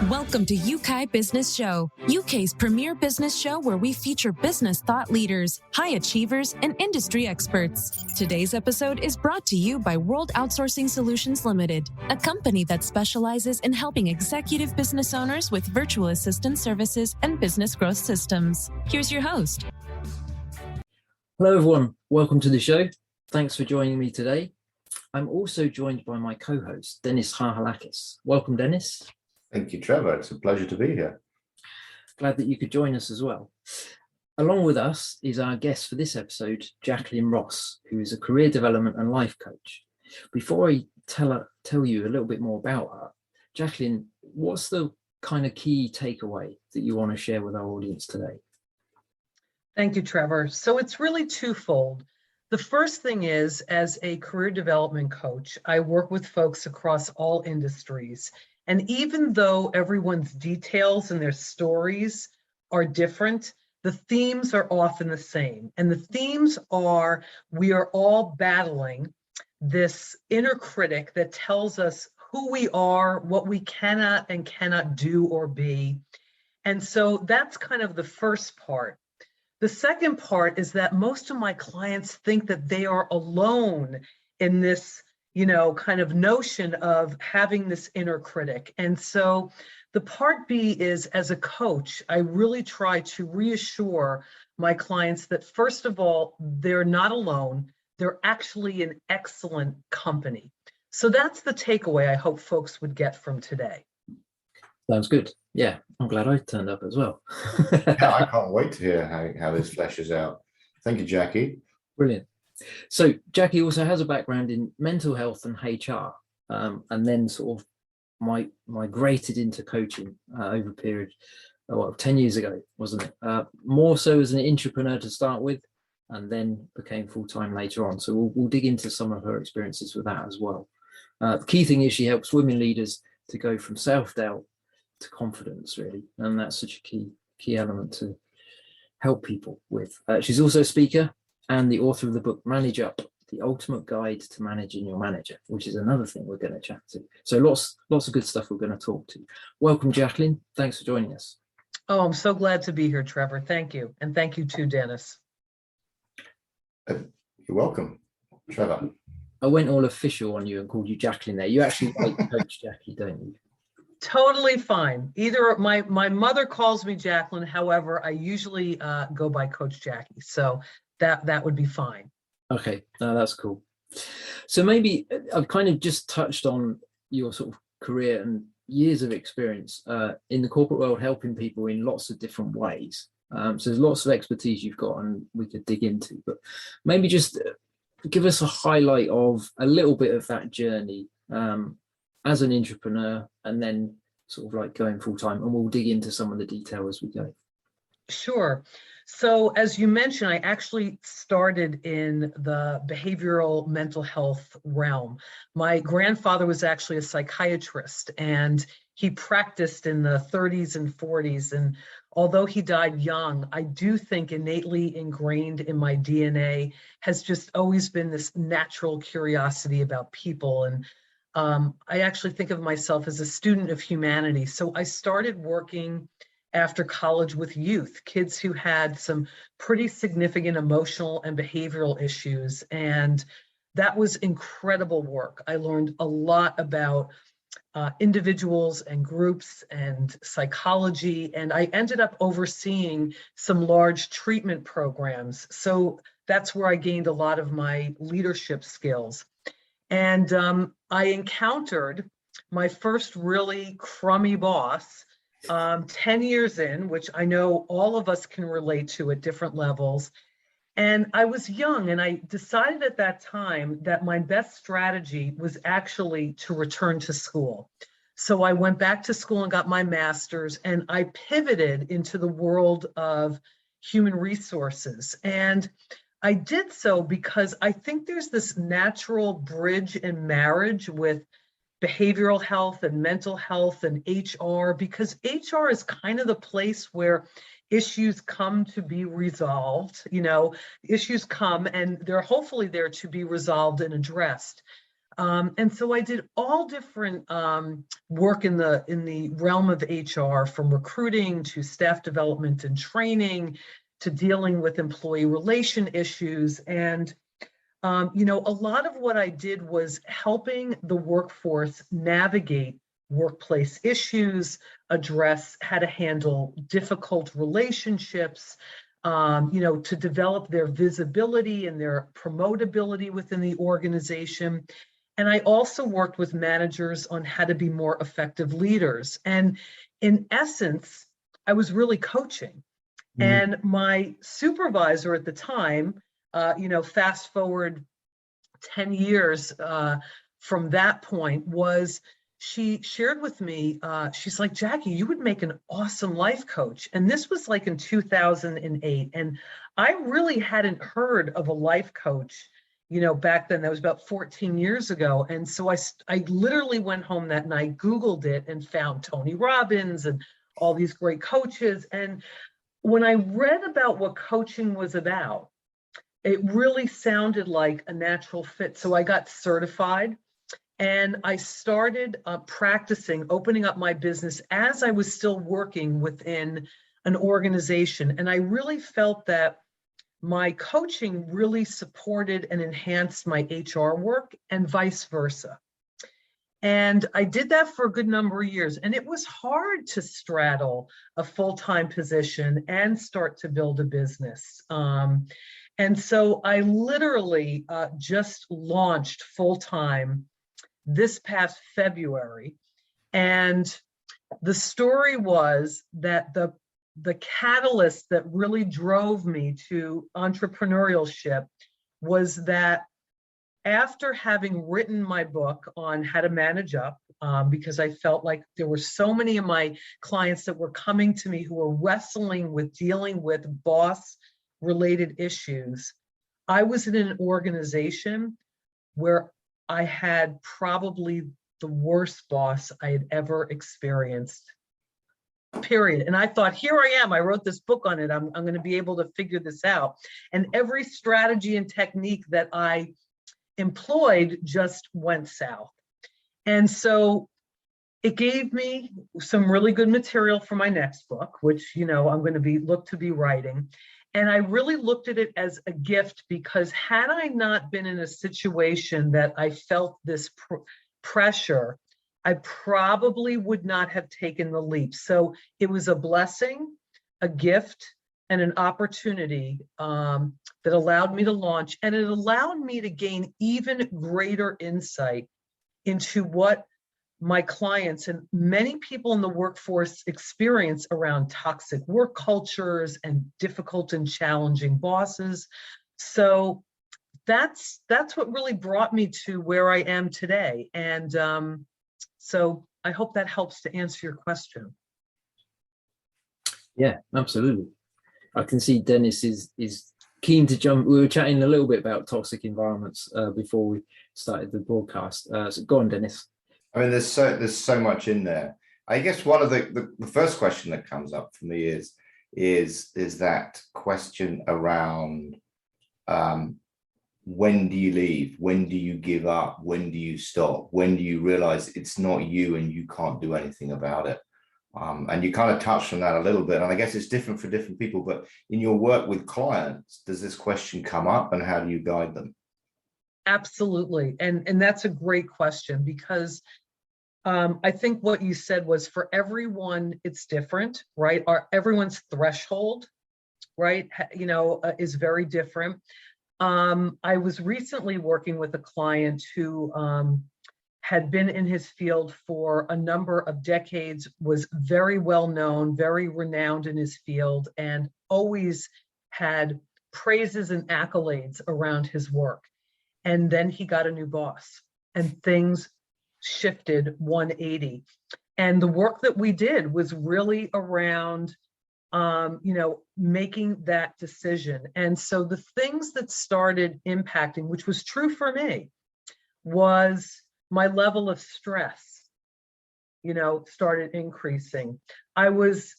Welcome to UK Business Show, UK's premier business show where we feature business thought leaders, high achievers, and industry experts. Today's episode is brought to you by World Outsourcing Solutions Limited, a company that specializes in helping executive business owners with virtual assistant services and business growth systems. Here's your host. Hello, everyone. Welcome to the show. Thanks for joining me today. I'm also joined by my co-host, Dennis Harhalakis. Welcome, Dennis. Thank you, Trevor. It's a pleasure to be here. Glad that you could join us as well. Along with us is our guest for this episode, Jacqueline Ross, who is a career development and life coach. Before I tell you a little bit more about her, Jacqueline, what's the kind of key takeaway that you want to share with our audience today? Thank you, Trevor. So it's really twofold. The first thing is, as a career development coach, I work with folks across all industries. And even though everyone's details and their stories are different, the themes are often the same. And the themes are, we are all battling this inner critic that tells us who we are, what we cannot and cannot do or be. And so that's kind of the first part. The second part is that most of my clients think that they are alone in this kind of notion of having this inner critic. And so the part B is, as a coach, I really try to reassure my clients that, first of all, they're not alone. They're actually an excellent company. So that's the takeaway I hope folks would get from today. Sounds good. Yeah, I'm glad I turned up as well. Yeah, I can't wait to hear how this fleshes out. Thank you, Jackie. Brilliant. So Jackie also has a background in mental health and HR, and then sort of migrated into coaching over a period of 10 years ago, wasn't it? More so as an intrapreneur to start with, and then became full-time later on. So we'll dig into some of her experiences with that as well. The key thing is she helps women leaders to go from self-doubt to confidence, really, and that's such a key element to help people with. She's also a speaker and the author of the book Manage Up, the ultimate guide to managing your manager, which is another thing we're going to chat to. So lots of good stuff we're going to talk to. Welcome, Jacqueline. Thanks for joining us. Oh, I'm so glad to be here, Trevor. Thank you. And thank you too, Dennis. You're welcome, Trevor. I went all official on you and called you Jacqueline there. You actually like Coach Jackie, don't you? Totally fine. Either my mother calls me Jacqueline, however, I usually go by Coach Jackie. So that would be fine. Okay, no, that's cool. So maybe I've kind of just touched on your sort of career and years of experience in the corporate world, helping people in lots of different ways. So there's lots of expertise you've got and we could dig into, but maybe just give us a highlight of a little bit of that journey as an entrepreneur and then sort of like going full time, and we'll dig into some of the detail as we go. Sure. So as you mentioned, I actually started in the behavioral mental health realm. My grandfather was actually a psychiatrist, and he practiced in the 30s and 40s. And although he died young, I do think innately ingrained in my DNA has just always been this natural curiosity about people. And I actually think of myself as a student of humanity. So I started working after college with youth, kids who had some pretty significant emotional and behavioral issues. And that was incredible work. I learned a lot about individuals and groups and psychology, and I ended up overseeing some large treatment programs. So that's where I gained a lot of my leadership skills. And I encountered my first really crummy boss 10 years in, which I know all of us can relate to at different levels. And I was young, and I decided at that time that my best strategy was actually to return to school. So I went back to school and got my master's, and I pivoted into the world of human resources. And I did so because I think there's this natural bridge and marriage with behavioral health and mental health and HR, because HR is kind of the place where issues come to be resolved. Issues come and they're hopefully there to be resolved and addressed. And so I did all different work in the realm of HR, from recruiting to staff development and training to dealing with employee relation issues. And you know, a lot of what I did was helping the workforce navigate workplace issues, address how to handle difficult relationships, you know, to develop their visibility and their promotability within the organization. And I also worked with managers on how to be more effective leaders. And in essence, I was really coaching. And my supervisor at the time, you know, fast forward 10 years from that point, was she shared with me, she's like, Jackie, you would make an awesome life coach. And this was like in 2008. And I really hadn't heard of a life coach, you know, back then. That was about 14 years ago. And so I literally went home that night, Googled it, and found Tony Robbins and all these great coaches. And when I read about what coaching was about, it really sounded like a natural fit. So I got certified, and I started practicing, opening up my business as I was still working within an organization. And I really felt that my coaching really supported and enhanced my HR work, and vice versa. And I did that for a good number of years. And it was hard to straddle a full-time position and start to build a business. And so I literally just launched full-time this past February. And the story was that the catalyst that really drove me to entrepreneurship was that after having written my book on how to manage up, because I felt like there were so many of my clients that were coming to me who were wrestling with dealing with boss-related issues, I was in an organization where I had probably the worst boss I had ever experienced, period. And I thought, here I am, I wrote this book on it, I'm going to be able to figure this out. And every strategy and technique that I employed just went south. And so it gave me some really good material for my next book, which, you know, I'm going to look to be writing. And I really looked at it as a gift, because had I not been in a situation that I felt this pressure, I probably would not have taken the leap. So it was a blessing, a gift, and an opportunity that allowed me to launch. And it allowed me to gain even greater insight into what my clients and many people in the workforce experience around toxic work cultures and difficult and challenging bosses. So that's what really brought me to where I am today. And so I hope that helps to answer your question. Yeah, absolutely. I can see Dennis is keen to jump. We were chatting a little bit about toxic environments before we started the broadcast. So go on, Dennis. I mean, there's so much in there. I guess one of the first question that comes up for me is that question around when do you leave? When do you give up? When do you stop? When do you realize it's not you and you can't do anything about it? And you kind of touched on that a little bit, and I guess it's different for different people, but in your work with clients, does this question come up, and how do you guide them? Absolutely. And that's a great question, because I think what you said was, for everyone, it's different, right? Everyone's threshold, right, you know, is very different. I was recently working with a client who had been in his field for a number of decades, was very well known, very renowned in his field, and always had praises and accolades around his work. And then he got a new boss, and things shifted 180. And the work that we did was really around you know, making that decision. And so the things that started impacting, which was true for me, was my level of stress, you know, started increasing. I was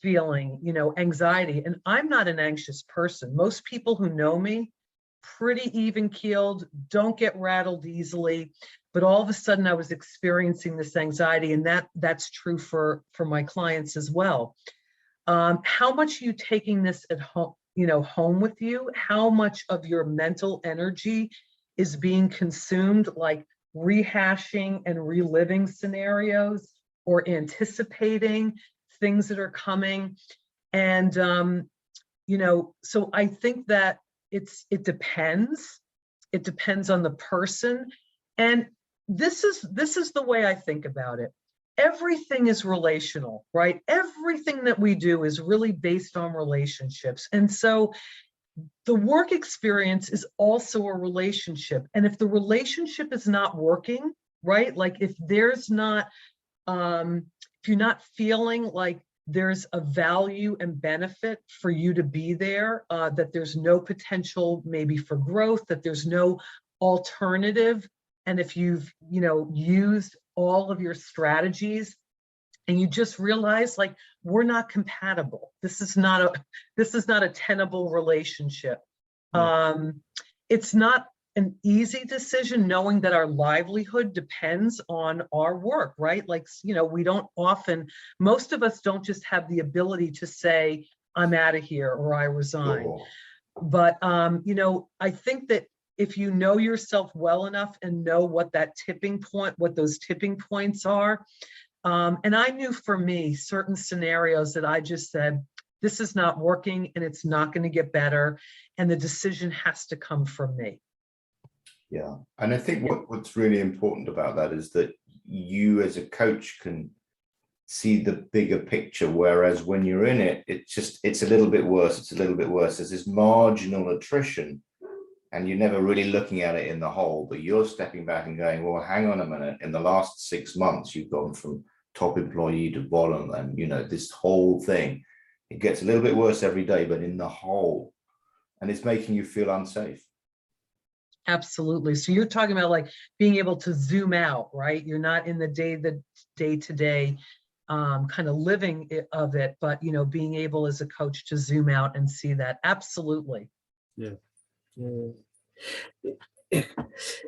feeling, you know, anxiety, and I'm not an anxious person. Most people who know me pretty even keeled, don't get rattled easily. But all of a sudden I was experiencing this anxiety, and that's true for my clients as well. How much are you taking this at home, home with you? How much of your mental energy is being consumed, like rehashing and reliving scenarios or anticipating things that are coming? And, so I think that it depends. It depends on the person. And this is the way I think about it. Everything is relational, right? Everything that we do is really based on relationships. And so the work experience is also a relationship. And if the relationship is not working, right? Like if there's not, if you're not feeling like there's a value and benefit for you to be there, that there's no potential maybe for growth, that there's no alternative. And if you've, used all of your strategies and you just realize like, we're not compatible. This is not a tenable relationship. It's not an easy decision, knowing that our livelihood depends on our work, right? Like, we don't often, most of us don't just have the ability to say, I'm out of here or I resign. Sure. But, I think that if you know yourself well enough and know what those tipping points are. And I knew for me, certain scenarios that I just said, this is not working and it's not going to get better. And the decision has to come from me. Yeah. And I think what's really important about that is that you as a coach can see the bigger picture. Whereas when you're in it, it's a little bit worse. It's a little bit worse. There's this marginal attrition. And you're never really looking at it in the whole, but you're stepping back and going, well, hang on a minute. In the last 6 months, you've gone from top employee to bottom, and this whole thing, it gets a little bit worse every day, but in the whole, and it's making you feel unsafe. Absolutely. So you're talking about like being able to zoom out, right? You're not in the day-to-day kind of living of it, but being able as a coach to zoom out and see that. Absolutely. Yeah.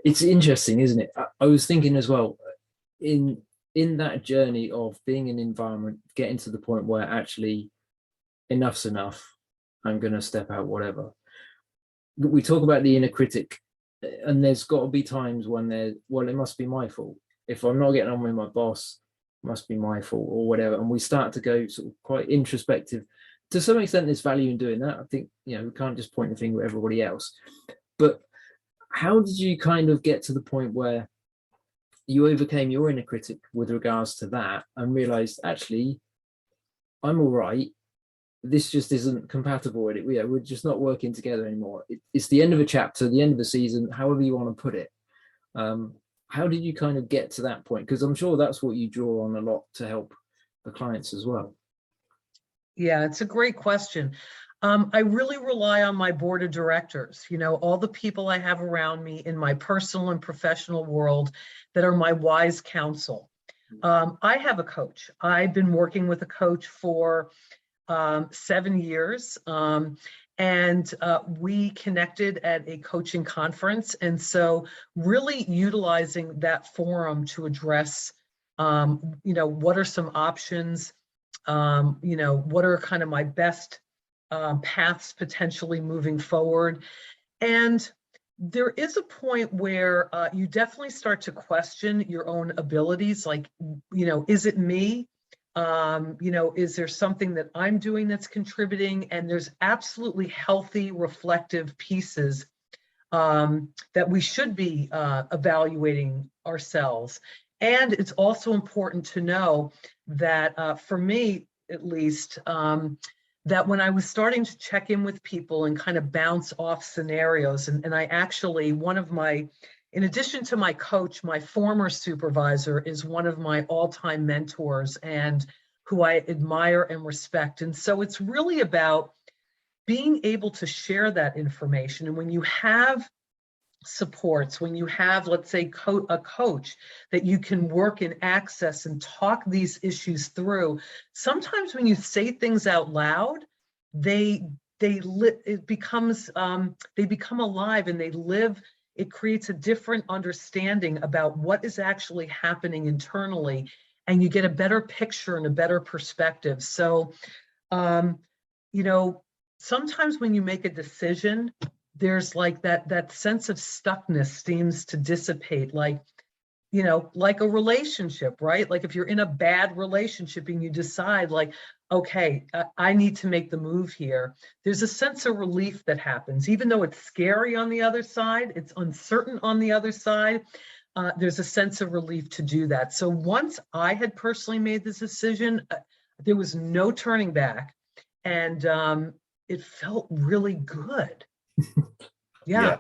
It's interesting, isn't it? I was thinking as well, in that journey of being in an environment, getting to the point where actually enough's enough, I'm going to step out, whatever. We talk about the inner critic, and there's got to be times when it must be my fault. If I'm not getting on with my boss, it must be my fault or whatever. And we start to go sort of quite introspective. To some extent, there's value in doing that. I think, we can't just point the finger at everybody else. But how did you kind of get to the point where you overcame your inner critic with regards to that and realized, actually, I'm all right. This just isn't compatible with it. We're just not working together anymore. It's the end of a chapter, the end of a season, however you want to put it. How did you kind of get to that point? Because I'm sure that's what you draw on a lot to help the clients as well. Yeah, it's a great question. I really rely on my board of directors, all the people I have around me in my personal and professional world that are my wise counsel. I have a coach. I've been working with a coach for 7 years, and we connected at a coaching conference. And so really utilizing that forum to address, what are some options, what are kind of my best paths potentially moving forward. And there is a point where you definitely start to question your own abilities. Like, is it me? Is there something that I'm doing that's contributing? And there's absolutely healthy, reflective pieces that we should be evaluating ourselves. And it's also important to know that for me, at least, that when I was starting to check in with people and kind of bounce off scenarios, and I actually, in addition to my coach, my former supervisor is one of my all-time mentors and who I admire and respect. And so it's really about being able to share that information. And when you have supports, when you have, let's say, a coach that you can work and access and talk these issues through, sometimes when you say things out loud, they it becomes, they become alive and they live. It creates a different understanding about what is actually happening internally, and you get a better picture and a better perspective. So, you know, sometimes when you make a decision, there's like that sense of stuckness seems to dissipate, like, you know, like a relationship, right? Like if you're in a bad relationship and you decide like, okay, I need to make the move here, there's a sense of relief that happens, even though it's scary on the other side, it's uncertain on the other side. There's a sense of relief to do that. So once I had personally made this decision, there was no turning back, and it felt really good. Yeah.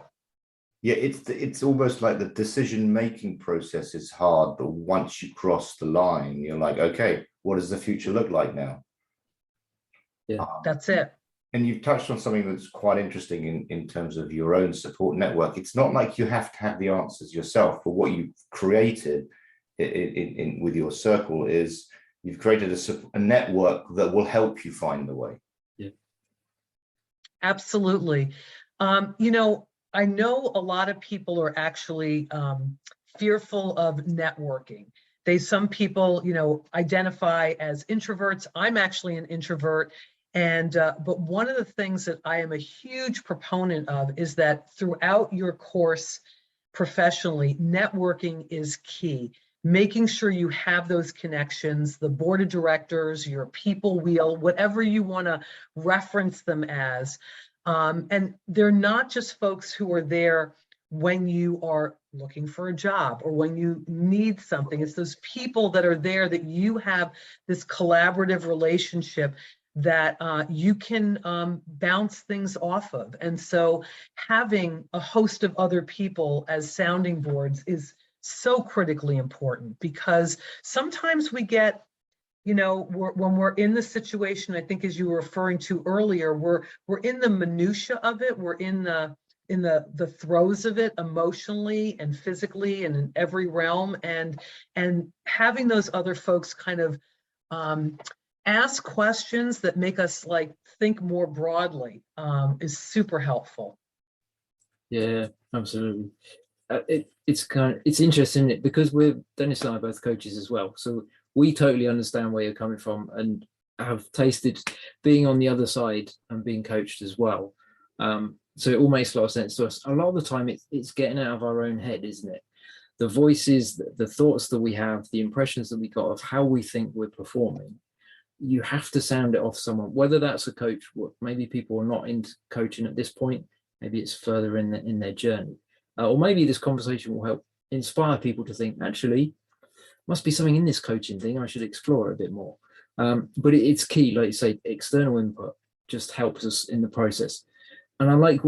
Yeah, it's almost like the decision-making process is hard, but once you cross the line, you're like, okay, what does the future look like now? Yeah, that's it. And you've touched on something that's quite interesting in terms of your own support network. It's not like you have to have the answers yourself, but what you've created with your circle is you've created a network that will help you find the way. Yeah, absolutely. You know, I know a lot of people are actually fearful of networking. Some people, you know, identify as introverts. I'm actually an introvert. And, but one of the things that I am a huge proponent of is that throughout your course professionally, networking is key. Making sure you have those connections, the board of directors, your people wheel, whatever you want to reference them as. And they're not just folks who are there when you are looking for a job or when you need something. It's those people that are there that you have this collaborative relationship that you can bounce things off of. And so having a host of other people as sounding boards is so critically important, because sometimes we get, you know, when we're in the situation, I think as you were referring to earlier, we're in the minutia of it. We're in the throes of it emotionally and physically and in every realm. And having those other folks kind of ask questions that make us like think more broadly is super helpful. Yeah, absolutely. It's interesting, isn't it? Because Dennis and I are both coaches as well, so we totally understand where you're coming from and have tasted being on the other side and being coached as well. So it all makes a lot of sense to us. A lot of the time it's getting out of our own head, isn't it? The voices, the thoughts that we have, the impressions that we got of how we think we're performing, you have to sound it off someone, whether that's a coach. Maybe people are not into coaching at this point, maybe it's further in their journey, or maybe this conversation will help inspire people to think, actually, must be something in this coaching thing, I should explore a bit more. But it's key, like you say, external input just helps us in the process. And I like,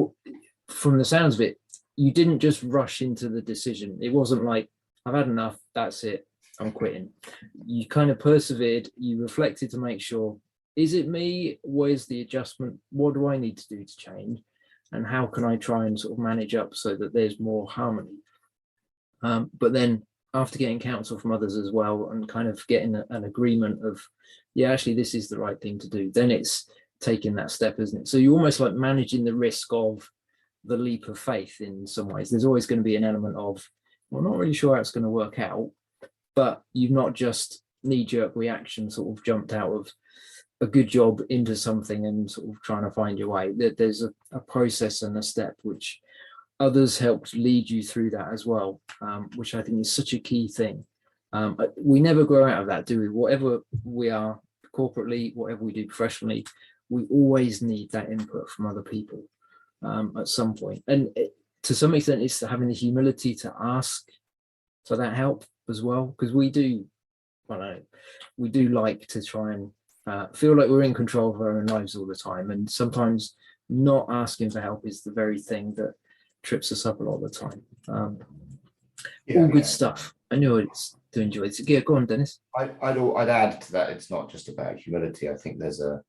from the sounds of it, you didn't just rush into the decision. It wasn't like, I've had enough, that's it, I'm quitting. You kind of persevered, you reflected to make sure, is it me? Where's the adjustment? What do I need to do to change? And how can I try and sort of manage up so that there's more harmony? But then after getting counsel from others as well and kind of getting an agreement of, yeah, actually, this is the right thing to do, then it's taking that step, isn't it? So you're almost like managing the risk of the leap of faith in some ways. There's always going to be an element of, well, I'm not really sure how it's going to work out, but you've not just knee-jerk reaction sort of jumped out of a good job into something and sort of trying to find your way. There's a process and a step which others helped lead you through that as well, which I think is such a key thing. We never grow out of that, do we? Whatever we are corporately, whatever we do professionally, we always need that input from other people at some point. And to some extent, it's having the humility to ask for that help as well, because we do like to try and feel like we're in control of our own lives all the time. And sometimes not asking for help is the very thing that trips us up a lot of the time. All good stuff. I know it's to enjoy it. Yeah, go on, Dennis. I'd add to that, it's not just about humility. I think there's a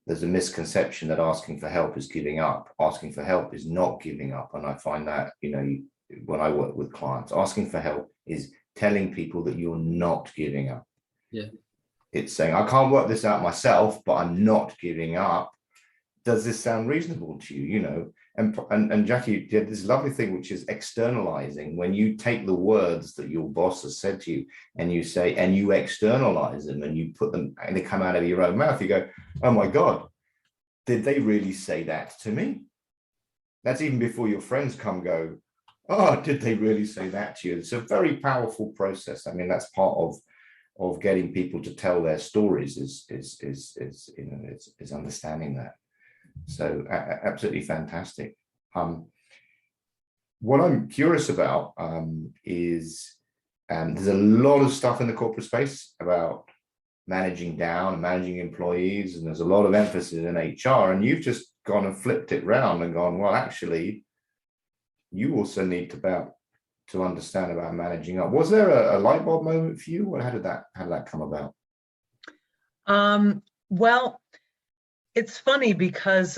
misconception that asking for help is giving up. Asking for help is not giving up. And I find that, you know, when I work with clients, asking for help is telling people that you're not giving up. Yeah. It's saying, I can't work this out myself, but I'm not giving up. does this sound reasonable to you? You know, and Jackie did this lovely thing, which is externalizing. When you take the words that your boss has said to you and you say, and you externalize them and you put them and they come out of your own mouth, you go, oh my God, did they really say that to me? That's even before your friends come go, oh, did they really say that to you? It's a very powerful process. I mean, that's part of getting people to tell their stories is understanding that. So absolutely fantastic. What I'm curious about is there's a lot of stuff in the corporate space about managing down and managing employees, and there's a lot of emphasis in HR, and you've just gone and flipped it round and gone, well, actually, you also need to understand about managing up. Was there a light bulb moment for you, or how did that come about? Well, it's funny because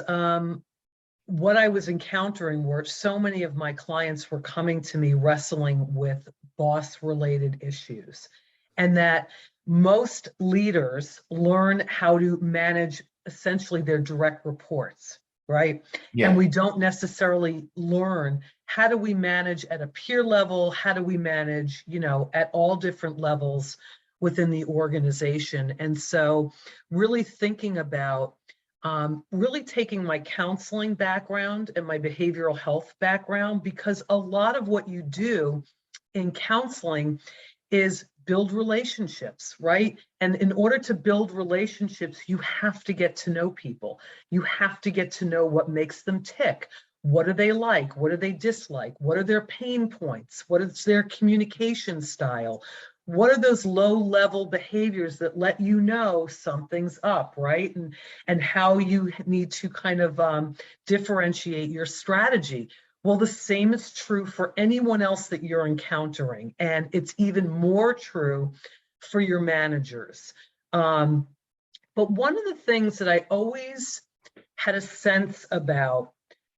what I was encountering were so many of my clients were coming to me wrestling with boss-related issues, and that most leaders learn how to manage essentially their direct reports, right? Yeah. And we don't necessarily learn how do we manage at a peer level, how do we manage, you know, at all different levels within the organization. And so really thinking about really taking my counseling background and my behavioral health background, because a lot of what you do in counseling is build relationships, right? And in order to build relationships, you have to get to know people. You have to get to know what makes them tick. What do they like? What do they dislike? What are their pain points? What is their communication style? What are those low-level behaviors that let you know something's up, right? And how you need to kind of differentiate your strategy. Well, the same is true for anyone else that you're encountering, and it's even more true for your managers. But one of the things that I always had a sense about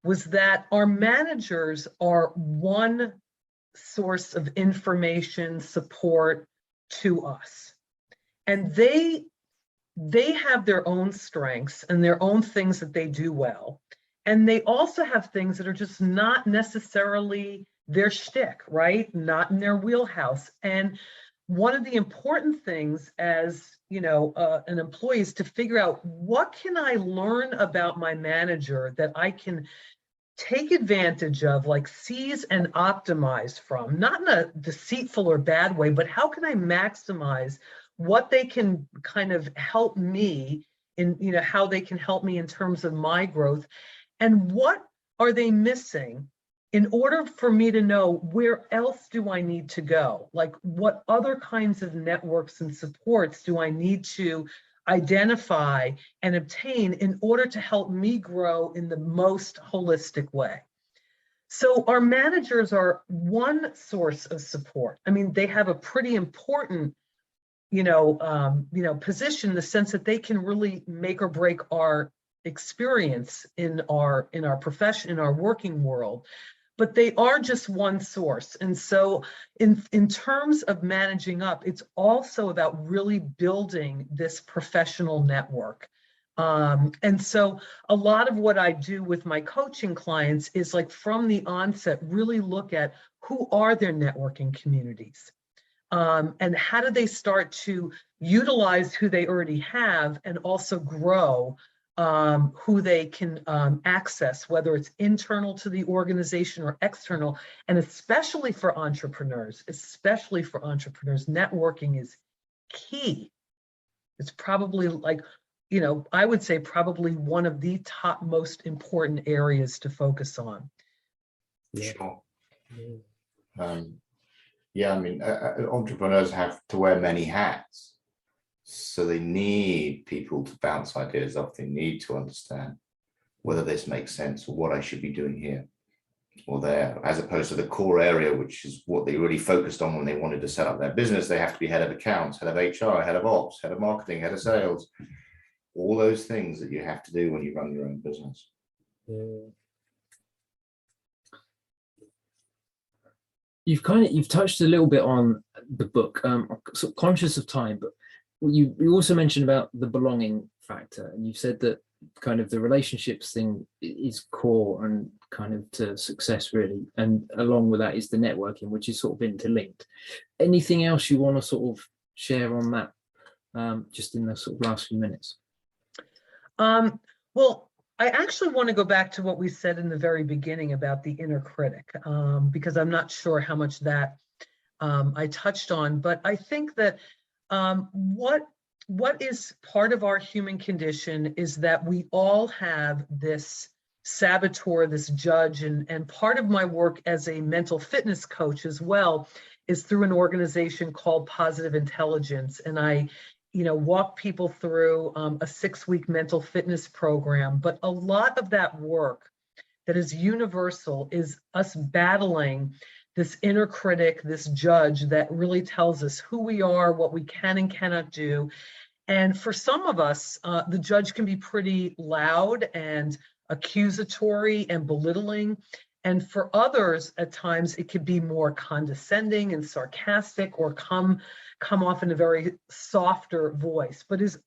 was that our managers are one source of information, support to us. And they have their own strengths and their own things that they do well. And they also have things that are just not necessarily their shtick, right? Not in their wheelhouse. And one of the important things as, you know, an employee is to figure out, what can I learn about my manager that I can take advantage of, like seize and optimize from, not in a deceitful or bad way, but how can I maximize what they can kind of help me in, you know, how they can help me in terms of my growth, and what are they missing in order for me to know where else do I need to go? Like, what other kinds of networks and supports do I need to identify and obtain in order to help me grow in the most holistic way? So our managers are one source of support. I mean, they have a pretty important, position in the sense that they can really make or break our experience in our profession, in our working world. But they are just one source. And so in terms of managing up, it's also about really building this professional network. And so a lot of what I do with my coaching clients is, like, from the onset, really look at who are their networking communities, and how do they start to utilize who they already have and also grow who they can access, whether it's internal to the organization or external. And especially for entrepreneurs, networking is key. It's probably, like, I would say probably one of the top most important areas to focus on. Sure. Yeah, I mean, entrepreneurs have to wear many hats. So they need people to bounce ideas off. They need to understand whether this makes sense or what I should be doing here or there, as opposed to the core area, which is what they really focused on when they wanted to set up their business. They have to be head of accounts, head of HR, head of ops, head of marketing, head of sales, all those things that you have to do when you run your own business. You've touched a little bit on the book. I'm sort of conscious of time, but you also mentioned about the belonging factor, and you said that kind of the relationships thing is core and kind of to success really, and along with that is the networking, which is sort of interlinked. Anything else you want to sort of share on that, just in the sort of last few minutes? Well, I actually want to go back to what we said in the very beginning about the inner critic, because I'm not sure how much that I touched on, but I think that what is part of our human condition is that we all have this saboteur, this judge, and part of my work as a mental fitness coach as well is through an organization called Positive Intelligence, and I walk people through a 6-week mental fitness program. But a lot of that work that is universal is us battling this inner critic, this judge that really tells us who we are, what we can and cannot do. And for some of us, the judge can be pretty loud and accusatory and belittling. And for others, at times, it could be more condescending and sarcastic, or come off in a very softer voice, but is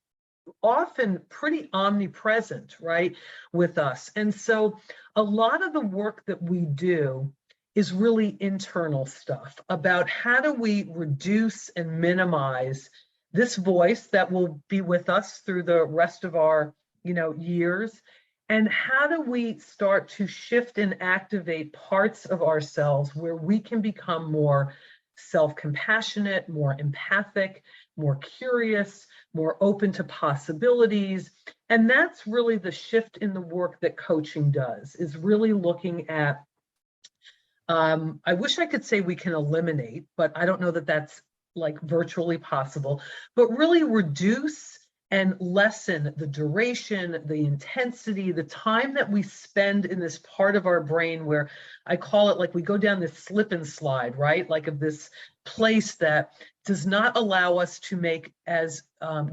often pretty omnipresent, right, with us. And so a lot of the work that we do is really internal stuff about how do we reduce and minimize this voice that will be with us through the rest of our, years. And how do we start to shift and activate parts of ourselves where we can become more self-compassionate, more empathic, more curious, more open to possibilities. And that's really the shift in the work that coaching does, is really looking at, I wish I could say we can eliminate, but I don't know that that's like virtually possible, but really reduce and lessen the duration, the intensity, the time that we spend in this part of our brain where I call it, like, we go down this slip and slide, right? Like, of this place that does not allow us to make as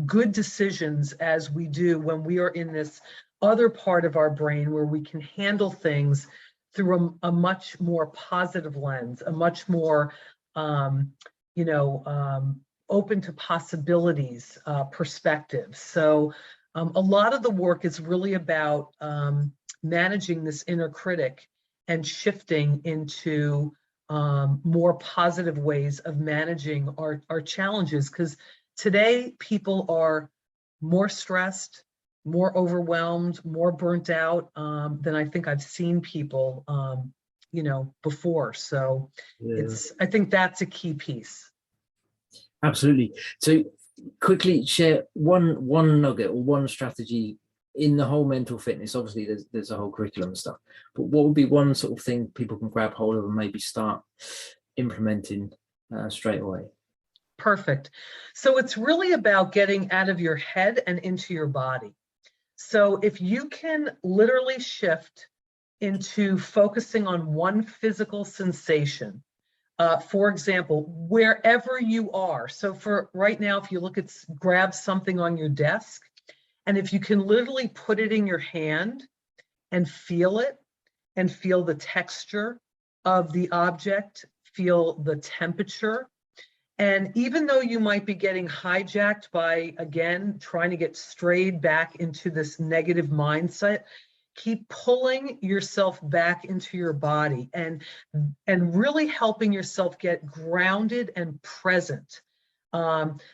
good decisions as we do when we are in this other part of our brain where we can handle things through a much more positive lens, a much more, open to possibilities perspective. So a lot of the work is really about managing this inner critic and shifting into more positive ways of managing our challenges. Because today people are more stressed, more overwhelmed, more burnt out than I think I've seen people, before. So I think that's a key piece. Absolutely. So quickly share one nugget or one strategy in the whole mental fitness. Obviously there's a whole curriculum and stuff, but what would be one sort of thing people can grab hold of and maybe start implementing straight away? Perfect. So it's really about getting out of your head and into your body. So if you can literally shift into focusing on one physical sensation, for example, wherever you are. So for right now, if you look at, grab something on your desk, and if you can literally put it in your hand and feel it, and feel the texture of the object, feel the temperature. And even though you might be getting hijacked by, again, trying to get strayed back into this negative mindset, keep pulling yourself back into your body and really helping yourself get grounded and present.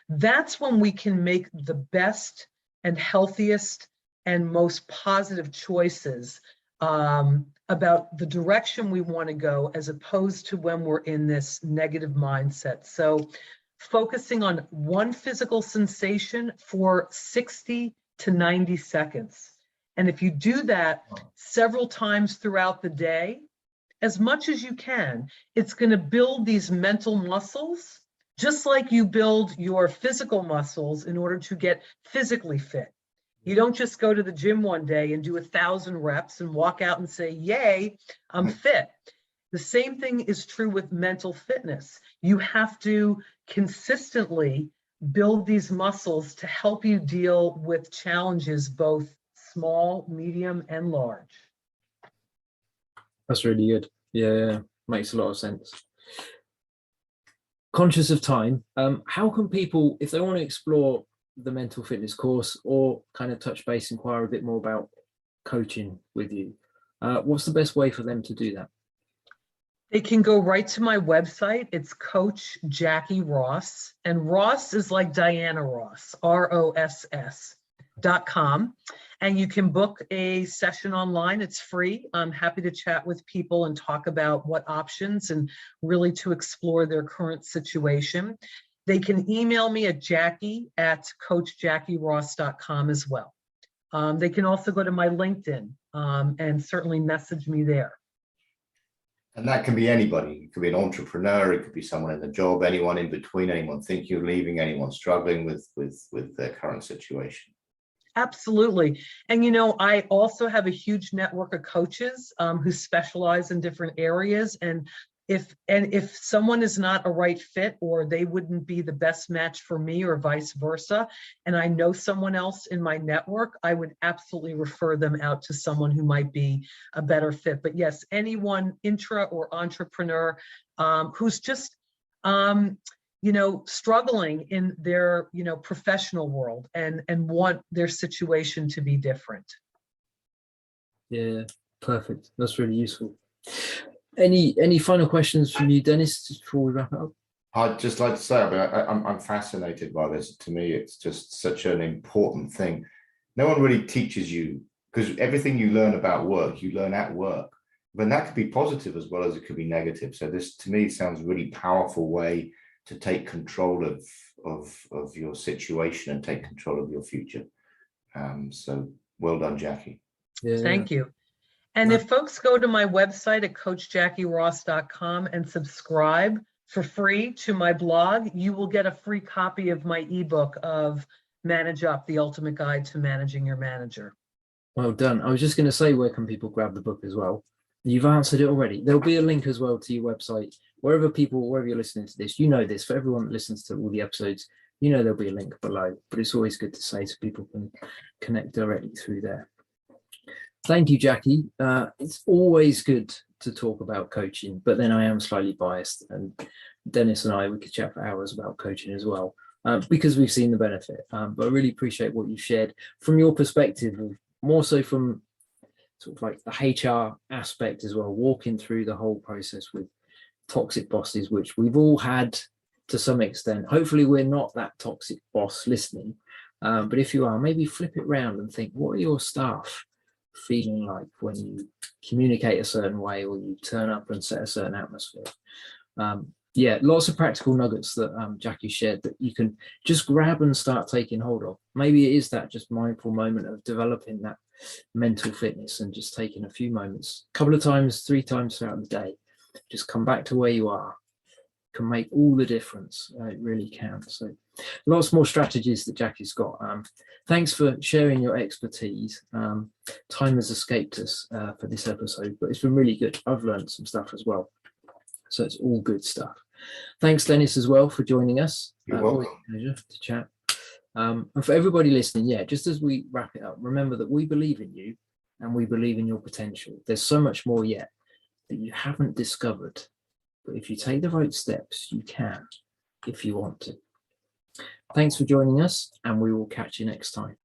That's when we can make the best and healthiest and most positive choices about the direction we want to go, as opposed to when we're in this negative mindset. So focusing on one physical sensation for 60 to 90 seconds. And if you do that several times throughout the day, as much as you can, it's going to build these mental muscles, just like you build your physical muscles in order to get physically fit. You don't just go to the gym one day and do 1,000 reps and walk out and say, yay, I'm fit. The same thing is true with mental fitness. You have to consistently build these muscles to help you deal with challenges, both small, medium, and large. That's really good. Yeah, makes a lot of sense. Conscious of time, how can people, if they want to explore the mental fitness course or kind of touch base, inquire a bit more about coaching with you, what's the best way for them to do that? They can go right to my website. It's Coach Jackie Ross, and Ross is like Diana Ross, ROSS.com. And you can book a session online. It's free. I'm happy to chat with people and talk about what options and really to explore their current situation. They can email me at jackie@coachjackieross.com as well. They can also go to my LinkedIn and certainly message me there. And that can be anybody. It could be an entrepreneur. It could be someone in the job, anyone in between, anyone thinking of leaving, anyone struggling with their current situation. Absolutely. And, you know, I also have a huge network of coaches who specialize in different areas. And if someone is not a right fit, or they wouldn't be the best match for me or vice versa, and I know someone else in my network, I would absolutely refer them out to someone who might be a better fit. But yes, anyone intra or entrepreneur who's just, you know, struggling in their, you know, professional world and want their situation to be different. Yeah, perfect. That's really useful. Any final questions from you, Dennis, just before we wrap it up? I'd just like to say, I'm fascinated by this. To me, it's just such an important thing. No one really teaches you, because everything you learn about work, you learn at work. But that could be positive as well as it could be negative. So this, to me, sounds a really powerful way to take control of your situation and take control of your future. So well done, Jackie. Yeah. Thank you. And if folks go to my website at coachjackieross.com and subscribe for free to my blog, you will get a free copy of my ebook of Manage Up, the Ultimate Guide to Managing Your Manager. Well done. I was just going to say, where can people grab the book as well? You've answered it already. There'll be a link as well to your website. Wherever you're listening to this, you know this. For everyone that listens to all the episodes, you know there'll be a link below. But it's always good to say so people can connect directly through there. Thank you, Jackie. It's always good to talk about coaching, but then I am slightly biased, and Dennis and we could chat for hours about coaching as well, because we've seen the benefit. But I really appreciate what you shared from your perspective, more so from sort of like the HR aspect as well, walking through the whole process with toxic bosses, which we've all had to some extent. Hopefully we're not that toxic boss listening, but if you are, maybe flip it around and think, what are your staff feeling like when you communicate a certain way or you turn up and set a certain atmosphere? Yeah, lots of practical nuggets that Jackie shared that you can just grab and start taking hold of. Maybe it is that just mindful moment of developing that mental fitness and just taking a few moments, a couple of times, 3 times throughout the day, just come back to where you are. Can make all the difference. It really can. So lots more strategies that Jackie's got. Thanks for sharing your expertise. Time has escaped us for this episode, but it's been really good. I've learned some stuff as well. So it's all good stuff. Thanks, Dennis, as well, for joining us. You're welcome. Always a pleasure to chat. And for everybody listening, yeah, just as we wrap it up, remember that we believe in you and we believe in your potential. There's so much more yet that you haven't discovered. But if you take the right steps, you can, if you want to. Thanks for joining us, and we will catch you next time.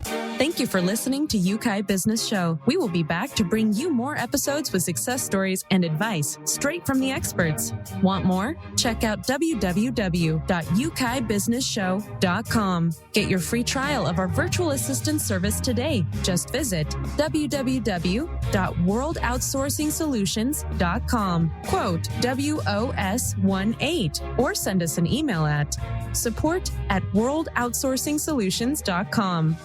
Thank you for listening to UK Business Show. We will be back to bring you more episodes with success stories and advice straight from the experts. Want more? Check out www.ukbusinessshow.com. Get your free trial of our virtual assistant service today. Just visit www.worldoutsourcingsolutions.com. Quote WOS18 or send us an email at support@worldoutsourcingsolutions.com.